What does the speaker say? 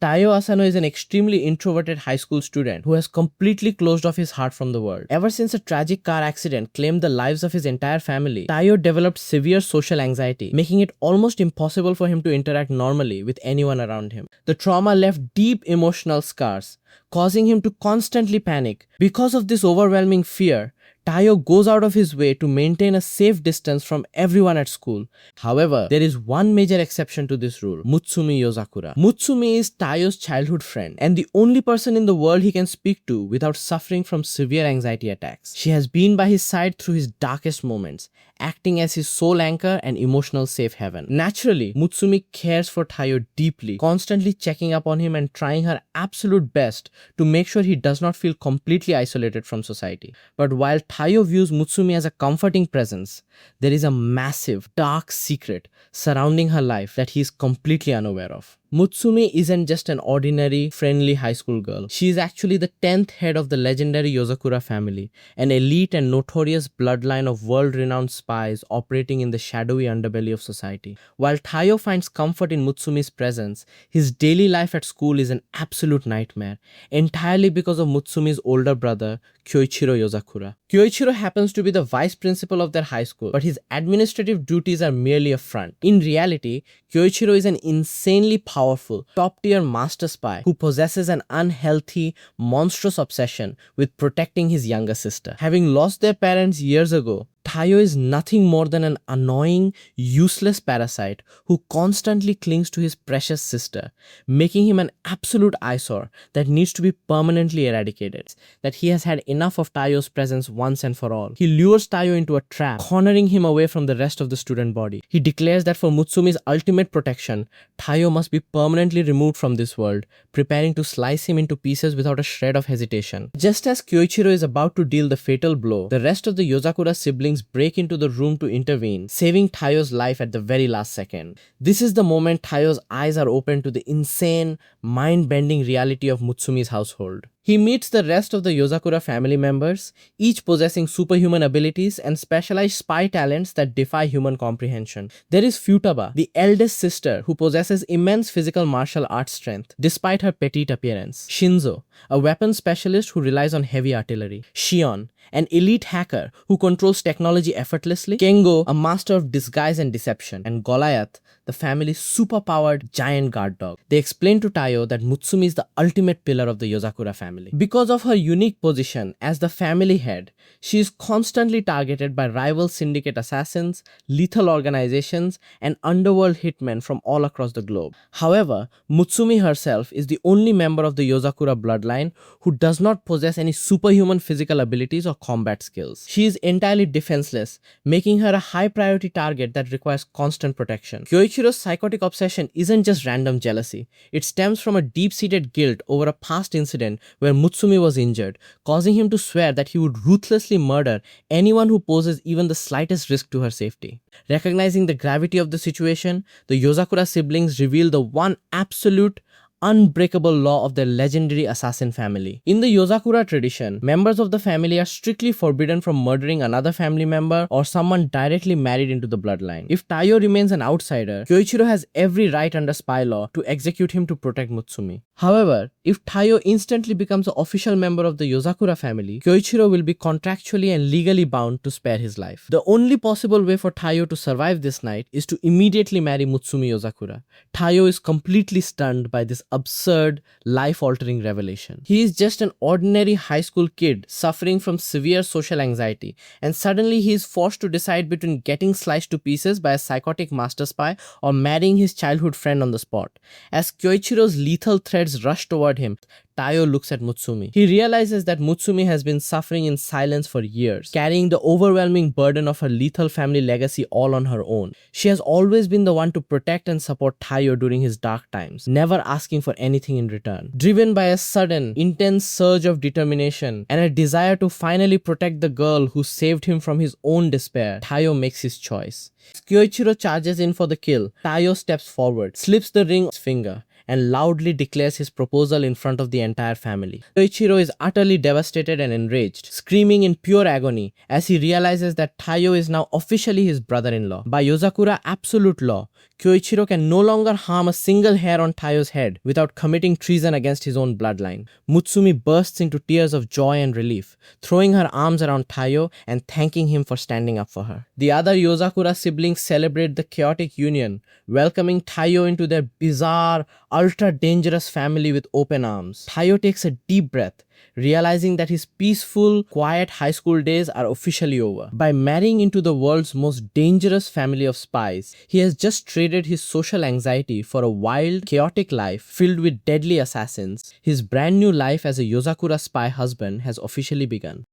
Taiyo Asano is an extremely introverted high school student who has completely closed off his heart from the world. Ever since a tragic car accident claimed the lives of his entire family, Taiyo developed severe social anxiety, making it almost impossible for him to interact normally with anyone around him. The trauma left deep emotional scars, causing him to constantly panic. Because of this overwhelming fear, Taiyo goes out of his way to maintain a safe distance from everyone at school. However, there is one major exception to this rule: Mutsumi Yozakura. Mutsumi is Taiyo's childhood friend and the only person in the world he can speak to without suffering from severe anxiety attacks. She has been by his side through his darkest moments, acting as his sole anchor and emotional safe haven. Naturally, Mutsumi cares for Taiyo deeply, constantly checking up on him and trying her absolute best to make sure he does not feel completely isolated from society. But while Taiyo views Mutsumi as a comforting presence, there is a massive, dark secret surrounding her life that he is completely unaware of. Mutsumi isn't just an ordinary, friendly high school girl. She is actually the 10th head of the legendary Yozakura family, an elite and notorious bloodline of world-renowned spies operating in the shadowy underbelly of society. While Taiyo finds comfort in Mutsumi's presence, his daily life at school is an absolute nightmare, entirely because of Mutsumi's older brother, Kyoichiro Yozakura. Kyoichiro happens to be the vice principal of their high school, but his administrative duties are merely a front. In reality, Kyoichiro is an insanely powerful, top-tier master spy who possesses an unhealthy, monstrous obsession with protecting his younger sister. Having lost their parents years ago, Taiyo is nothing more than an annoying, useless parasite who constantly clings to his precious sister, making him an absolute eyesore that needs to be permanently eradicated. That he has had enough of Taiyo's presence once and for all. He lures Taiyo into a trap, cornering him away from the rest of the student body. He declares that for Mutsumi's ultimate protection, Taiyo must be permanently removed from this world, preparing to slice him into pieces without a shred of hesitation. Just as Kyoichiro is about to deal the fatal blow, the rest of the Yozakura siblings break into the room to intervene, saving Taiyo's life at the very last second. This is the moment Taiyo's eyes are opened to the insane, mind-bending reality of Mutsumi's household. He meets the rest of the Yozakura family members, each possessing superhuman abilities and specialized spy talents that defy human comprehension. There is Futaba, the eldest sister who possesses immense physical martial arts strength, despite her petite appearance. Shinzo, a weapons specialist who relies on heavy artillery. Shion, an elite hacker who controls technology effortlessly. Kengo, a master of disguise and deception. And Goliath, the family's superpowered giant guard dog. They explain to Taiyo that Mutsumi is the ultimate pillar of the Yozakura family. Because of her unique position as the family head, she is constantly targeted by rival syndicate assassins, lethal organizations, and underworld hitmen from all across the globe. However, Mutsumi herself is the only member of the Yozakura bloodline who does not possess any superhuman physical abilities or combat skills. She is entirely defenseless, making her a high priority target that requires constant protection. Kyoichiro's psychotic obsession isn't just random jealousy. It stems from a deep-seated guilt over a past incident where Mutsumi was injured, causing him to swear that he would ruthlessly murder anyone who poses even the slightest risk to her safety. Recognizing the gravity of the situation, the Yozakura siblings reveal the one absolute, unbreakable law of their legendary assassin family. In the Yozakura tradition, members of the family are strictly forbidden from murdering another family member or someone directly married into the bloodline. If Taiyo remains an outsider, Kyoichiro has every right under spy law to execute him to protect Mutsumi. However, if Taiyo instantly becomes an official member of the Yozakura family, Kyoichiro will be contractually and legally bound to spare his life. The only possible way for Taiyo to survive this night is to immediately marry Mutsumi Yozakura. Taiyo is completely stunned by this absurd, life-altering revelation. He is just an ordinary high school kid suffering from severe social anxiety, and suddenly he is forced to decide between getting sliced to pieces by a psychotic master spy or marrying his childhood friend on the spot. As Kyoichiro's lethal threats rush toward him, Taiyo looks at Mutsumi. He realizes that Mutsumi has been suffering in silence for years, carrying the overwhelming burden of her lethal family legacy all on her own. She has always been the one to protect and support Taiyo during his dark times, never asking for anything in return. Driven by a sudden, intense surge of determination and a desire to finally protect the girl who saved him from his own despair, Taiyo makes his choice. As Kyoichiro charges in for the kill, Taiyo steps forward, slips the ring on his finger, and loudly declares his proposal in front of the entire family. Kyoichiro is utterly devastated and enraged, screaming in pure agony as he realizes that Taiyo is now officially his brother-in-law. By Yozakura absolute law, Kyoichiro can no longer harm a single hair on Taiyo's head without committing treason against his own bloodline. Mutsumi bursts into tears of joy and relief, throwing her arms around Taiyo and thanking him for standing up for her. The other Yozakura siblings celebrate the chaotic union, welcoming Taiyo into their bizarre, ultra-dangerous family with open arms. Taiyo takes a deep breath, realizing that his peaceful, quiet high school days are officially over. By marrying into the world's most dangerous family of spies, he has just traded his social anxiety for a wild, chaotic life filled with deadly assassins. His brand new life as a Yozakura spy husband has officially begun.